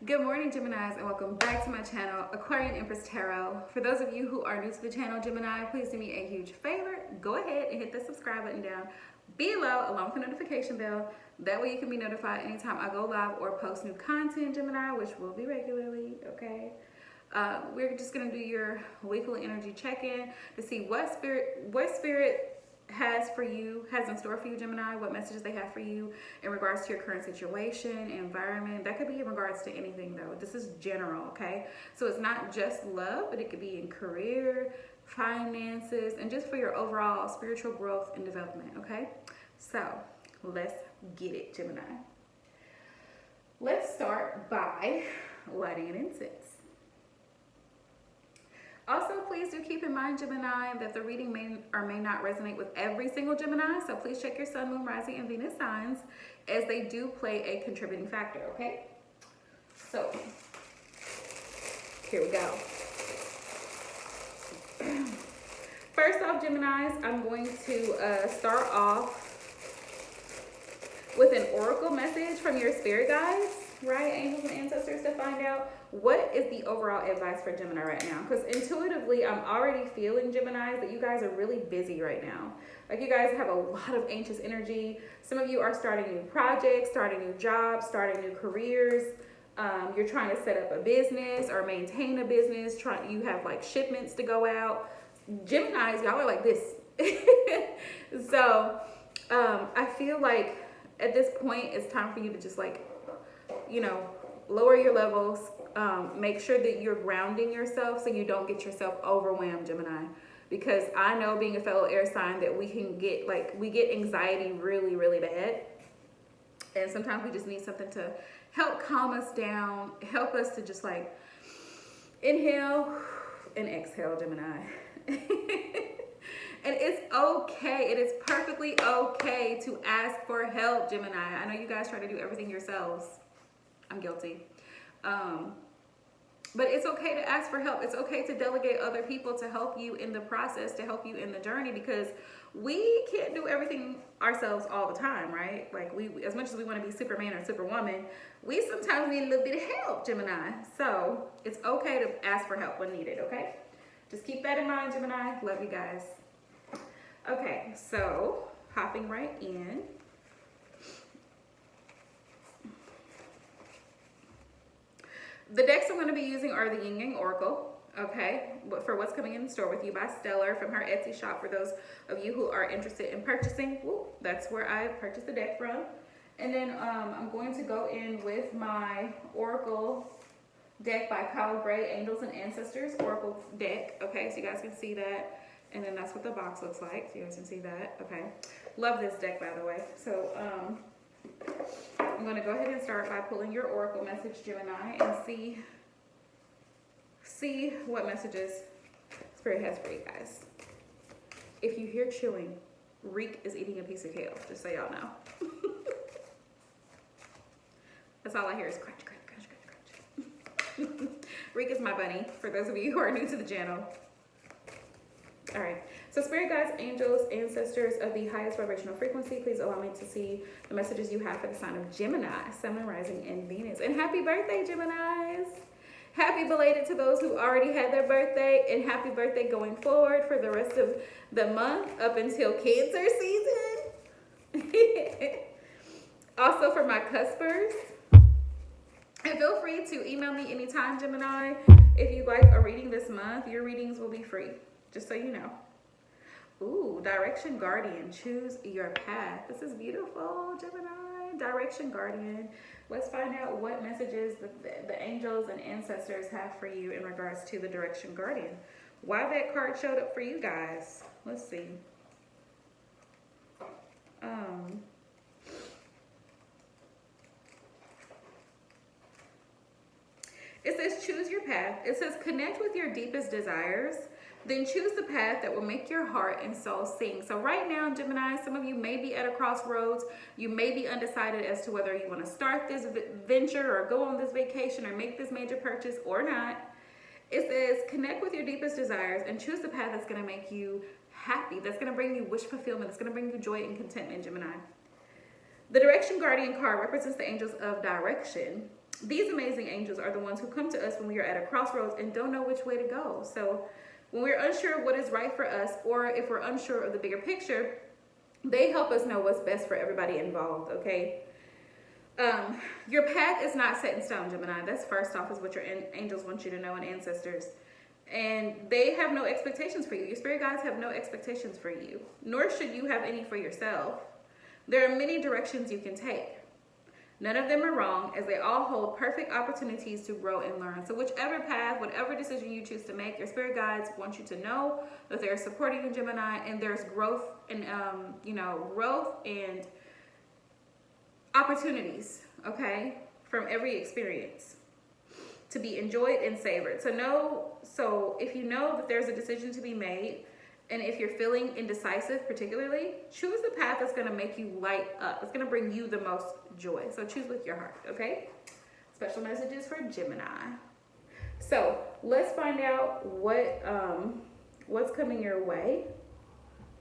Good morning, Geminis, and welcome back to my channel, Aquarian Empress Tarot. For those of you who are new to the channel, Gemini, please do me a huge favor. Go ahead and hit the subscribe button down below, along with the notification bell. That way you can be notified anytime I go live or post new content, Gemini, which will be regularly, okay? We're just going to do your weekly energy check-in to see what spirit has in store for you, Gemini, what messages they have for you in regards to your current situation, environment. That could be in regards to anything though. This is general, okay? So it's not just love, but it could be in career, finances, and just for your overall spiritual growth and development, okay? So let's get it, Gemini. Let's start by lighting an incense. Also, please do keep in mind, Gemini, that the reading may or may not resonate with every single Gemini, so please check your sun, moon, rising, and Venus signs, as they do play a contributing factor, okay? So, here we go. First off, Geminis, I'm going to start off with an oracle message from your spirit guides, right, angels and ancestors, to find out what is the overall advice for Gemini right now. Because intuitively, I'm already feeling, Gemini, that you guys are really busy right now. Like, you guys have a lot of anxious energy. Some of you are starting new projects, starting new jobs, starting new careers. You're trying to set up a business or maintain a business. You have like shipments to go out. Geminis, y'all are like this. So I feel like at this point, it's time for you to just like, you know, lower your levels. Make sure that you're grounding yourself so you don't get yourself overwhelmed, Gemini. Because I know, being a fellow air sign, that we get anxiety really, really bad. And sometimes we just need something to help calm us down, help us to just like inhale and exhale, Gemini. And it's okay. It is perfectly okay to ask for help, Gemini. I know you guys try to do everything yourselves. I'm guilty. But it's okay to ask for help. It's okay to delegate other people to help you in the process, to help you in the journey, because we can't do everything ourselves all the time, right? Like, we, as much as we want to be Superman or Superwoman, we sometimes need a little bit of help, Gemini. So it's okay to ask for help when needed, okay? Just keep that in mind, Gemini. Love you guys. Okay, so hopping right in. The decks I'm going to be using are the Yin Yang Oracle, okay, but for what's coming in store with you by Stellar from her Etsy shop. For those of you who are interested in purchasing, that's where I purchased the deck from. And then I'm going to go in with my Oracle deck by Kyle Gray, Angels and Ancestors Oracle deck, okay, so you guys can see that. And then that's what the box looks like, so you guys can see that, okay. Love this deck, by the way. So, I'm going to go ahead and start by pulling your oracle message, Gemini, and see what messages Spirit has for you guys. If you hear chewing, Reek is eating a piece of kale, just so y'all know. That's all I hear is crunch, crunch, crunch, crunch, crunch. Reek is my bunny, for those of you who are new to the channel. All right, so spirit guides, angels, ancestors of the highest vibrational frequency, please allow me to see the messages you have for the sign of Gemini, Sun, Moon, Rising, and Venus. And happy birthday, Geminis. Happy belated to those who already had their birthday, and happy birthday going forward for the rest of the month up until Cancer season. Also for my cuspers. And feel free to email me anytime, Gemini. If you'd like a reading this month, your readings will be free. Just so you know. Ooh, Direction Guardian. Choose your path. This is beautiful, Gemini. Direction Guardian. Let's find out what messages the angels and ancestors have for you in regards to the Direction Guardian. Why that card showed up for you guys. Let's see. It says choose your path. It says connect with your deepest desires. Then choose the path that will make your heart and soul sing. So right now, Gemini, some of you may be at a crossroads. You may be undecided as to whether you want to start this venture or go on this vacation or make this major purchase or not. It says connect with your deepest desires and choose the path that's going to make you happy, that's going to bring you wish fulfillment, that's going to bring you joy and contentment, Gemini. The Direction Guardian card represents the angels of direction. These amazing angels are the ones who come to us when we are at a crossroads and don't know which way to go. So when we're unsure of what is right for us, or if we're unsure of the bigger picture, they help us know what's best for everybody involved, okay? Your path is not set in stone, Gemini. That's first off, is what your angels want you to know, and ancestors. And they have no expectations for you. Your spirit guides have no expectations for you, nor should you have any for yourself. There are many directions you can take. None of them are wrong, as they all hold perfect opportunities to grow and learn. So whichever path, whatever decision you choose to make, your spirit guides want you to know that they're supporting you, Gemini, and there's growth and growth and opportunities, okay, from every experience to be enjoyed and savored. So if you know that there's a decision to be made, and if you're feeling indecisive particularly, choose the path that's going to make you light up. It's going to bring you the most joy. So choose with your heart, okay? Special messages for Gemini. So let's find out what's coming your way,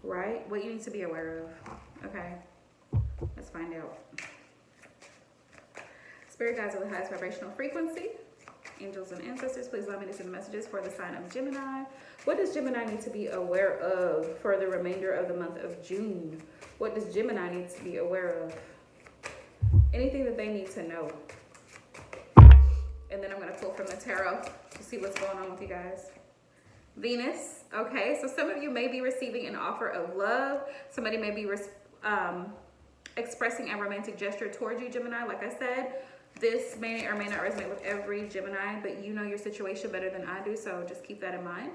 right? What you need to be aware of, okay? Let's find out. Spirit guides of the highest vibrational frequency, angels and ancestors, please allow me to send messages for the sign of Gemini. What does Gemini need to be aware of for the remainder of the month of June? What does Gemini need to be aware of? Anything that they need to know. And then I'm going to pull from the tarot to see what's going on with you guys. Venus. Okay, so some of you may be receiving an offer of love. Somebody may be expressing a romantic gesture towards you, Gemini. Like I said, this may or may not resonate with every Gemini, but you know your situation better than I do, so just keep that in mind.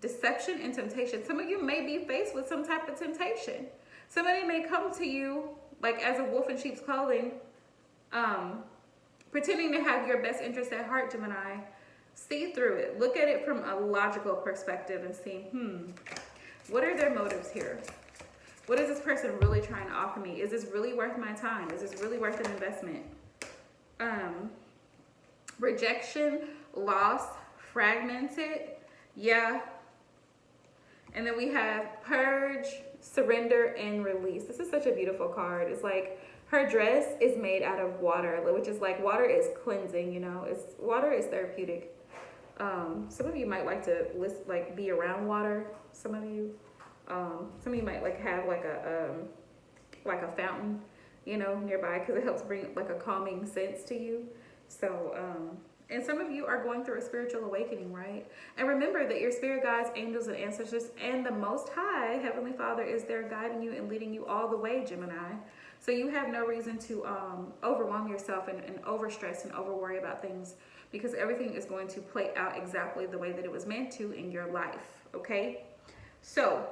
Deception and temptation. Some of you may be faced with some type of temptation. Somebody may come to you like as a wolf in sheep's clothing, pretending to have your best interest at heart, Gemini. See through it. Look at it from a logical perspective and see, what are their motives here? What is this person really trying to offer me? Is this really worth my time? Is this really worth an investment? Rejection, loss, fragmented, yeah. And then we have purge, surrender, and release. This is such a beautiful card. It's like her dress is made out of water, which is like water is cleansing, you know. Water is therapeutic. Some of you might like to be around water. Some of you might like have like a fountain, you know, nearby, because it helps bring like a calming sense to you. So, and some of you are going through a spiritual awakening, right? And remember that your spirit guides, angels, and ancestors, and the Most High, Heavenly Father, is there guiding you and leading you all the way, Gemini. So you have no reason to overwhelm yourself and overstress and overworry about things, because everything is going to play out exactly the way that it was meant to in your life, okay? So,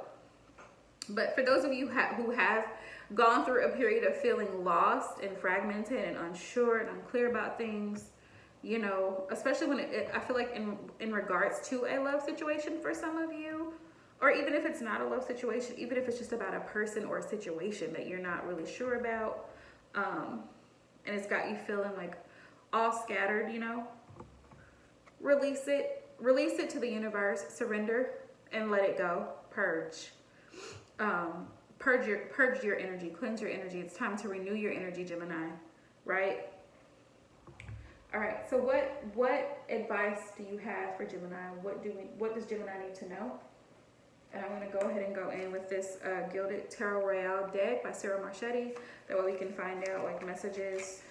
but for those of you who have gone through a period of feeling lost and fragmented and unsure and unclear about things, you know, especially when I feel like in regards to a love situation for some of you, or even if it's not a love situation, even if it's just about a person or a situation that you're not really sure about, and it's got you feeling like all scattered, you know, release it to the universe, surrender, and let it go. Purge. Purge your energy, cleanse your energy. It's time to renew your energy, Gemini, right? All right, so what advice do you have for Gemini? What does Gemini need to know? And I'm going to go ahead and go in with this Gilded Tarot Royale deck by Sarah Marchetti. That way we can find out like messages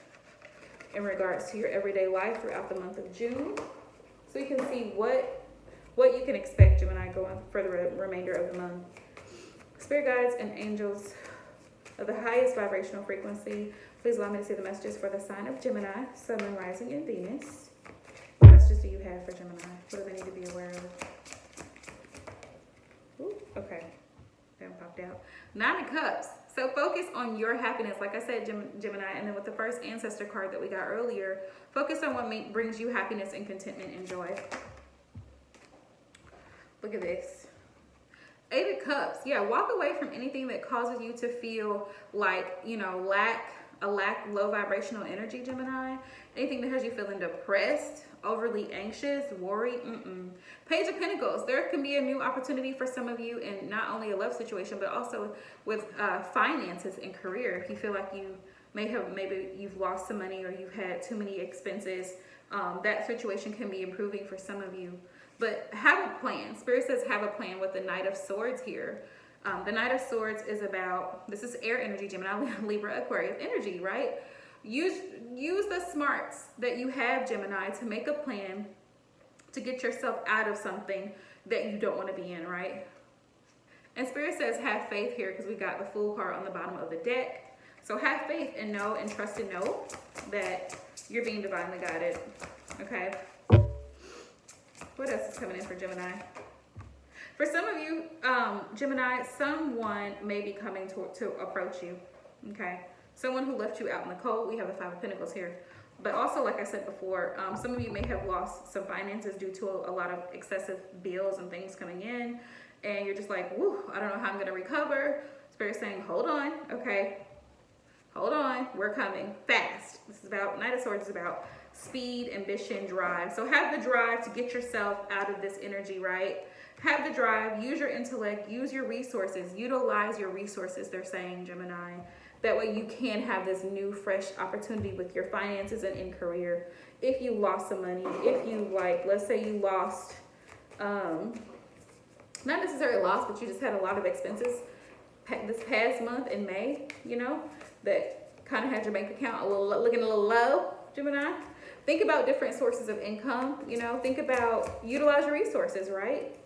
in regards to your everyday life throughout the month of June. So you can see what you can expect, Gemini, going for the remainder of the month. Spirit guides and angels of the highest vibrational frequency, please allow me to see the messages for the sign of Gemini, Sun, Moon, Rising, and Venus. What messages do you have for Gemini? What do they need to be aware of? Ooh, okay, that popped out. 9 of Cups. So focus on your happiness. Like I said, Gemini, and then with the first ancestor card that we got earlier, focus on what brings you happiness and contentment and joy. Look at this. 8 of Cups. Yeah, walk away from anything that causes you to feel like, you know, low vibrational energy, Gemini. Anything that has you feeling depressed, overly anxious, worried. Page of Pentacles. There can be a new opportunity for some of you in not only a love situation, but also with finances and career. If you feel like maybe you've lost some money or you've had too many expenses. That situation can be improving for some of you. But have a plan. Spirit says have a plan with the Knight of Swords here. The Knight of Swords is about, this is air energy, Gemini, Libra, Aquarius energy, right? Use the smarts that you have, Gemini, to make a plan to get yourself out of something that you don't want to be in, right? And Spirit says have faith here because we got the Fool card on the bottom of the deck. So have faith and know and trust and know that you're being divinely guided, okay? What else is coming in for Gemini? For some of you, Gemini, someone may be coming to approach you, okay? Someone who left you out in the cold. We have the Five of Pentacles here. But also, like I said before, some of you may have lost some finances due to a lot of excessive bills and things coming in. And you're just like, whoo, I don't know how I'm going to recover. Spirit saying, hold on, okay? Hold on, we're coming fast. This is about, Knight of Swords is about speed, ambition, drive. So have the drive to get yourself out of this energy, right? Have the drive, use your intellect, use your resources, utilize your resources, they're saying, Gemini. That way you can have this new, fresh opportunity with your finances and in career. If you lost some money, if you let's say you lost, not necessarily lost, but you just had a lot of expenses this past month in May, you know, that kind of had your bank account looking a little low, Gemini. Think about different sources of income, you know, think about utilize your resources, right?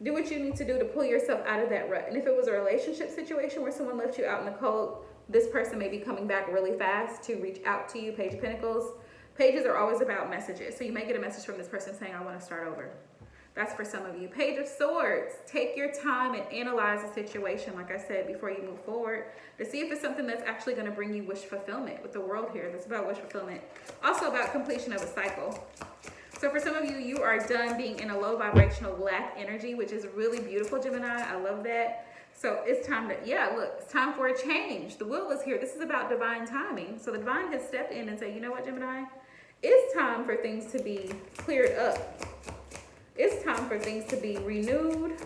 Do what you need to do to pull yourself out of that rut. And if it was a relationship situation where someone left you out in the cold, this person may be coming back really fast to reach out to you. Page of Pentacles. Pages are always about messages. So you may get a message from this person saying, I want to start over. That's for some of you. Page of Swords. Take your time and analyze the situation, like I said, before you move forward, to see if it's something that's actually going to bring you wish fulfillment. With the World here, that's about wish fulfillment. Also about completion of a cycle. So for some of you, you are done being in a low vibrational lack energy, which is really beautiful, Gemini. I love that. So it's time to, it's time for a change. The Wheel is here. This is about divine timing. So the divine has stepped in and said, you know what, Gemini? It's time for things to be cleared up. It's time for things to be renewed.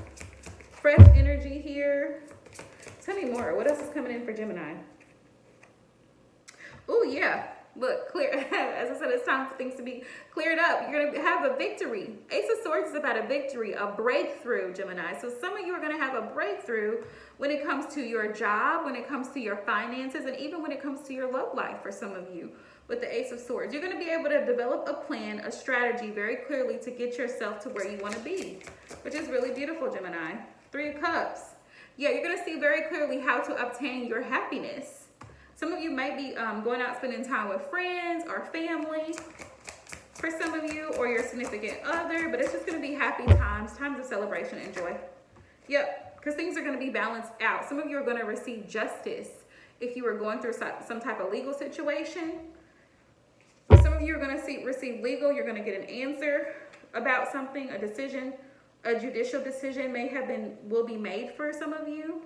Fresh energy here. Tell me more. What else is coming in for Gemini? Oh, yeah. Look, clear. As I said, it's time for things to be cleared up. You're going to have a victory. Ace of Swords is about a victory, a breakthrough, Gemini. So some of you are going to have a breakthrough when it comes to your job, when it comes to your finances, and even when it comes to your love life for some of you with the Ace of Swords. You're going to be able to develop a plan, a strategy very clearly to get yourself to where you want to be, which is really beautiful, Gemini. Three of Cups. Yeah, you're going to see very clearly how to obtain your happiness. Some of you might be going out spending time with friends or family for some of you, or your significant other, but it's just going to be happy times, times of celebration and joy. Yep, because things are going to be balanced out. Some of you are going to receive justice if you were going through some type of legal situation. Some of you are going to receive legal. You're going to get an answer about something, a decision, a judicial decision will be made for some of you.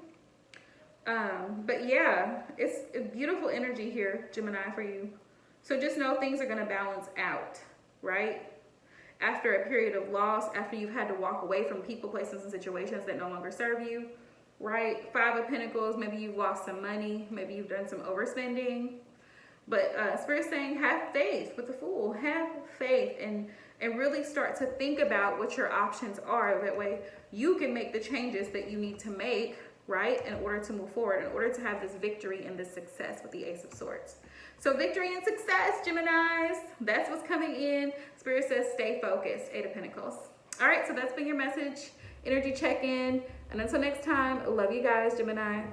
But yeah, it's a beautiful energy here, Gemini, for you. So just know things are going to balance out, right? After a period of loss, after you've had to walk away from people, places, and situations that no longer serve you, right? Five of Pentacles, maybe you've lost some money, maybe you've done some overspending. But Spirit's saying have faith with the Fool. Have faith and really start to think about what your options are. That way you can make the changes that you need to make, right, in order to move forward, in order to have this victory and this success with the Ace of Swords. So victory and success, Geminis, that's what's coming in. Spirit says stay focused, Eight of Pentacles. All right, so that's been your message, energy check-in. And until next time, love you guys, Gemini.